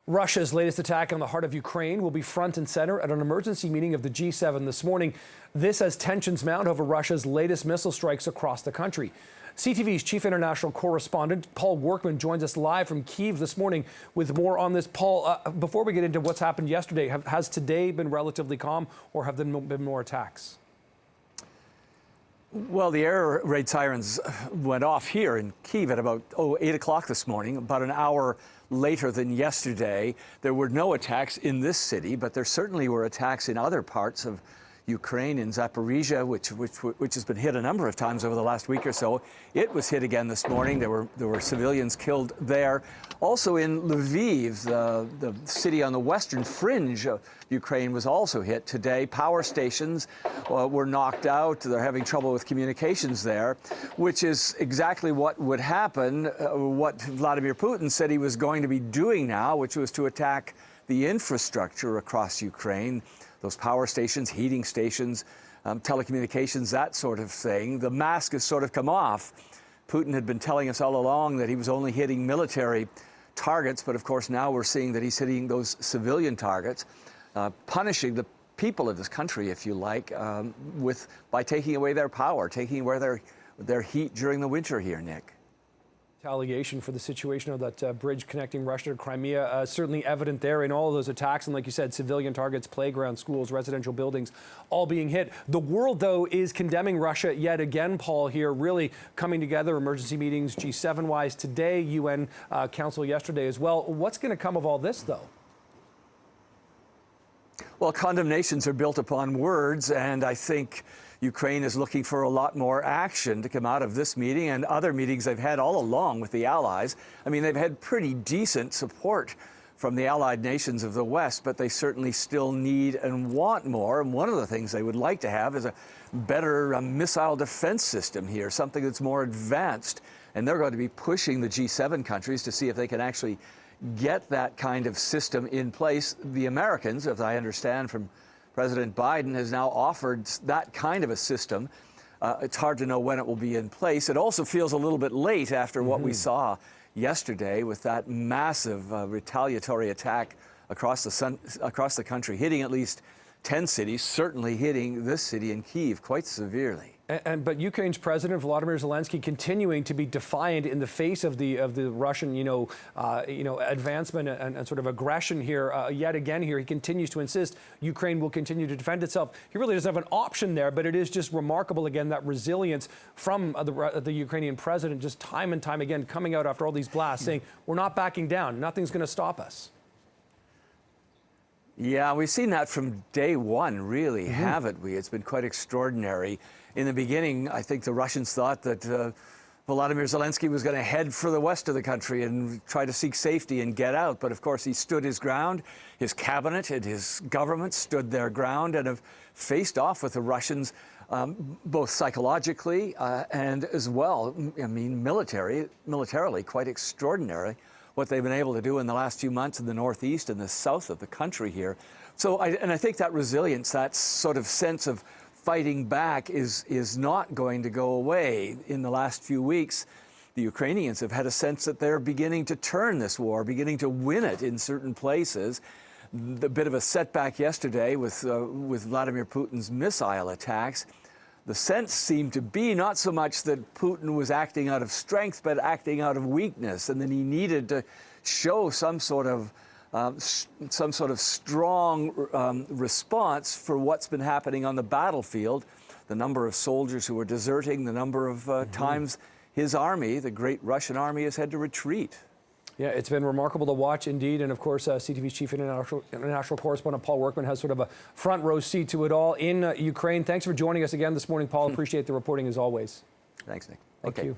Russia's latest attack on the heart of Ukraine will be front and center at an emergency meeting of the G7 this morning. This as tensions mount over Russia's latest missile strikes across the country. CTV's chief international correspondent, Paul Workman, joins us live from Kyiv this morning with more on this. Paul, before we get into what's happened yesterday, has today been relatively calm, or have there been more attacks? Well, the air raid sirens went off here in Kyiv at about 8 o'clock this morning, about an hour later than yesterday. There were no attacks in this city, but there certainly were attacks in other parts of Ukraine, in Zaporizhia, which has been hit a number of times over the last week or so. It was hit again this morning. There were civilians killed there. Also in Lviv, the city on the western fringe of Ukraine, was also hit today. Power stations were knocked out. They're having trouble with communications there, which is exactly what would happen, what Vladimir Putin said he was going to be doing now, which was to attack the infrastructure across Ukraine. Those power stations, heating stations, telecommunications, that sort of thing. The mask has sort of come off. Putin had been telling us all along that he was only hitting military targets, but of course now we're seeing that he's hitting those civilian targets, punishing the people of this country, if you like, by taking away their power, taking away their heat during the winter here, Nick. Retaliation for the situation of that bridge connecting Russia to Crimea, certainly evident there in all of those attacks. And like you said, civilian targets, playgrounds, schools, residential buildings, all being hit. The world, though, is condemning Russia yet again, Paul, here, really coming together, emergency meetings, G7-wise today, UN Council yesterday as well. What's going to come of all this, though? Well, condemnations are built upon words, and I think Ukraine is looking for a lot more action to come out of this meeting and other meetings they've had all along with the allies. I mean, they've had pretty decent support from the allied nations of the West, but they certainly still need and want more. And one of the things they would like to have is a better missile defense system here, something that's more advanced. And they're going to be pushing the G7 countries to see if they can actually get that kind of system in place. The Americans, as I understand from President Biden, has now offered that kind of a system. It's hard to know when it will be in place. It also feels a little bit late after what we saw yesterday with that massive retaliatory attack across the country, hitting at least 10 cities, certainly hitting this city in Kyiv quite severely. But Ukraine's President Volodymyr Zelensky continuing to be defiant in the face of the Russian, advancement and sort of aggression here. Yet again, here he continues to insist Ukraine will continue to defend itself. He really doesn't have an option there, but it is just remarkable again that resilience from the Ukrainian president, just time and time again coming out after all these blasts, saying we're not backing down, nothing's going to stop us. Yeah, we've seen that from day one, really, haven't we? It's been quite extraordinary. In the beginning, I think the Russians thought that Volodymyr Zelensky was going to head for the west of the country and try to seek safety and get out. But of course, he stood his ground. His cabinet and his government stood their ground and have faced off with the Russians, both psychologically and as well, I mean, militarily, quite extraordinary what they've been able to do in the last few months in the northeast and the south of the country here. So, I think that resilience, that sort of sense of fighting back is not going to go away. In the last few weeks, the Ukrainians have had a sense that they're beginning to turn this war, beginning to win it in certain places. The bit of a setback yesterday with Vladimir Putin's missile attacks. The sense seemed to be not so much that Putin was acting out of strength, but acting out of weakness, and then he needed to show some sort of strong response for what's been happening on the battlefield. The number of soldiers who were deserting, the number of times his army, the great Russian army, has had to retreat. Yeah, it's been remarkable to watch indeed. And of course, CTV's chief international correspondent, Paul Workman, has sort of a front row seat to it all in Ukraine. Thanks for joining us again this morning, Paul. Appreciate the reporting as always. Thanks, Nick. Thank you.